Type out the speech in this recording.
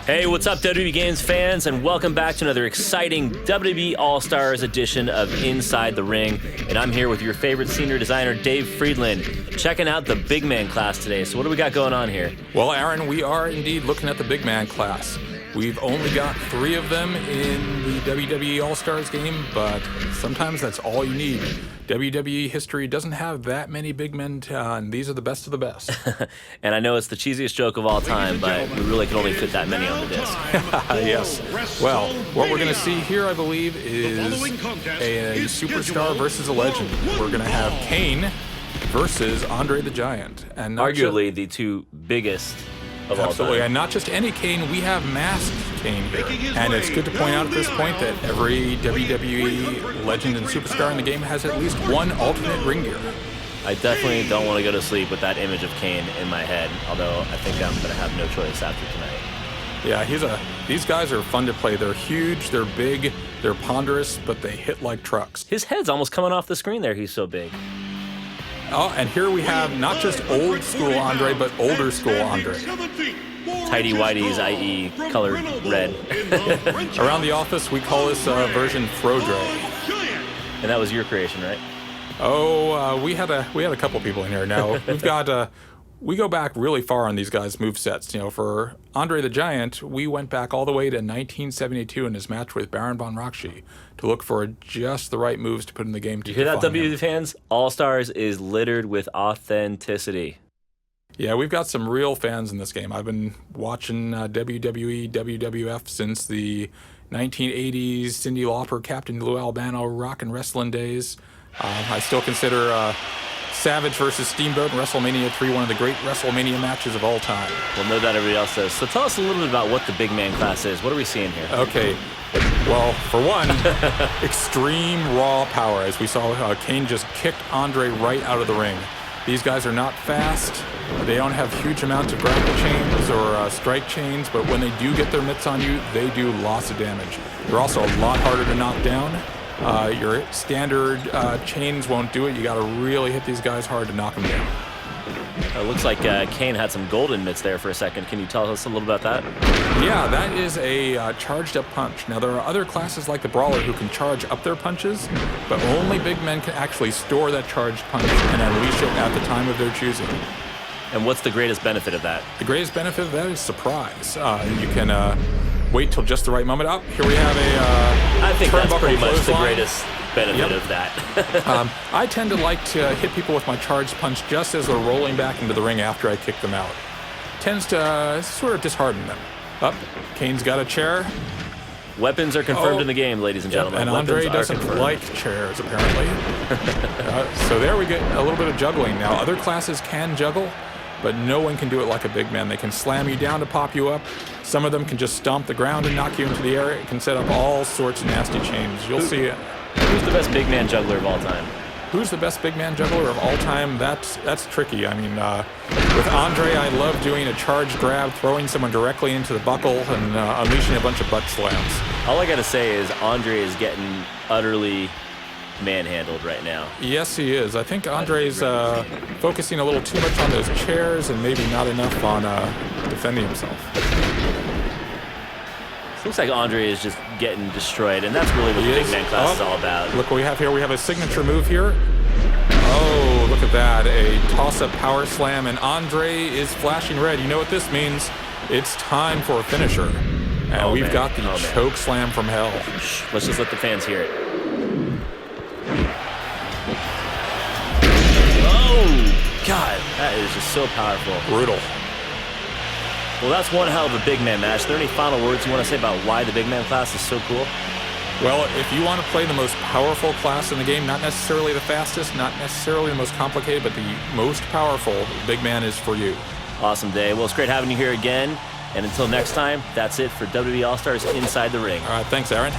Hey, what's up, WWE Games fans, and welcome back to another exciting WWE All Stars edition of Inside the Ring. And I'm here with your favorite senior designer, Dave Friedland, checking out the big man class today. So what do we got going on here? Well, Aaron, we are indeed looking at the big man class. We've only got 3 of them in the WWE All Stars game, but sometimes that's all you need. WWE history doesn't have that many big men, and these are the best of the best. And I know it's the cheesiest joke of all time, but we really can only fit that many on the disc. Yes. Well, what we're going to see here, I believe, is a superstar versus a legend. We're going to have Kane versus Andre the Giant. And arguably the two biggest of all Absolutely, time. And not just any Kane, we have masked Kane here. And it's good to point out at this point that every WWE legend and superstar in the game has at least one alternate ring gear. I definitely don't want to go to sleep with that image of Kane in my head, although I think I'm going to have no choice after tonight. Yeah, these guys are fun to play. They're huge, they're big, they're ponderous, but they hit like trucks. His head's almost coming off the screen there, he's so big. Oh, and here we have not just old school Andre, but older school Andre. Tighty whities, i.e. colored red. Around the office, we call this version Frodre. And that was your creation, right? Oh, we had a couple people in here. Now we've got we go back really far on these guys' movesets. You know, for Andre the Giant, we went back all the way to 1972 in his match with Baron von Raschke to look for just the right moves to put in the game. To you hear that, WWE him. fans? All Stars is littered with authenticity. Yeah, we've got some real fans in this game. I've been watching WWE, WWF since the 1980s, Cyndi Lauper, Captain Lou Albano, rock and wrestling days. I still consider Savage versus Steamboat and Wrestlemania 3 one of the great Wrestlemania matches of all time. Well, no doubt everybody else does. So tell us a little bit about what the big man class is. What are we seeing here? Okay. Well, for one, extreme raw power. As we saw, Kane just kicked Andre right out of the ring. These guys are not fast. They don't have huge amounts of grapple chains or strike chains, but when they do get their mitts on you, they do lots of damage. They're also a lot harder to knock down. Your standard chains won't do it. You got to really hit these guys hard to knock them down. It looks like Kane had some golden mitts there for a second. Can you tell us a little about that? Yeah, that is a charged up punch. Now, there are other classes like the Brawler who can charge up their punches, but only big men can actually store that charged punch and unleash it at the time of their choosing. And what's the greatest benefit of that? The greatest benefit of that is surprise. You can wait till just the right moment. Oh, here we have I think that's pretty much the line. Greatest benefit of that. I tend to like to hit people with my charged punch just as they're rolling back into the ring after I kick them out. Tends to sort of dishearten them. Up, Kane's got a chair. Weapons are confirmed in the game, ladies and gentlemen. And Andre doesn't like chairs, apparently. So there we get a little bit of juggling. Now, other classes can juggle, but no one can do it like a big man. They can slam you down to pop you up. Some of them can just stomp the ground and knock you into the air. It can set up all sorts of nasty chains. You'll see it. Who's the best big man juggler of all time? Who's the best big man juggler of all time? That's tricky. I mean, with Andre, I love doing a charge grab, throwing someone directly into the buckle, and unleashing a bunch of butt slams. All I gotta say is Andre is getting utterly manhandled right now. Yes, he is. I think Andre's focusing a little too much on those chairs and maybe not enough on defending himself. Looks like Andre is just getting destroyed, and that's really what the big man class is all about. Look what we have here. We have a signature move here. Oh, look at that. A toss-up power slam, and Andre is flashing red. You know what this means. It's time for a finisher. And we've got the choke slam from hell. Let's just let the fans hear it. Oh, God. That is just so powerful. Brutal. Well, that's one hell of a big man match. Are there any final words you want to say about why the big man class is so cool? Well, if you want to play the most powerful class in the game, not necessarily the fastest, not necessarily the most complicated, but the most powerful, big man is for you. Awesome, Dave. Well, it's great having you here again. And until next time, that's it for WWE All Stars Inside the Ring. All right, thanks, Aaron.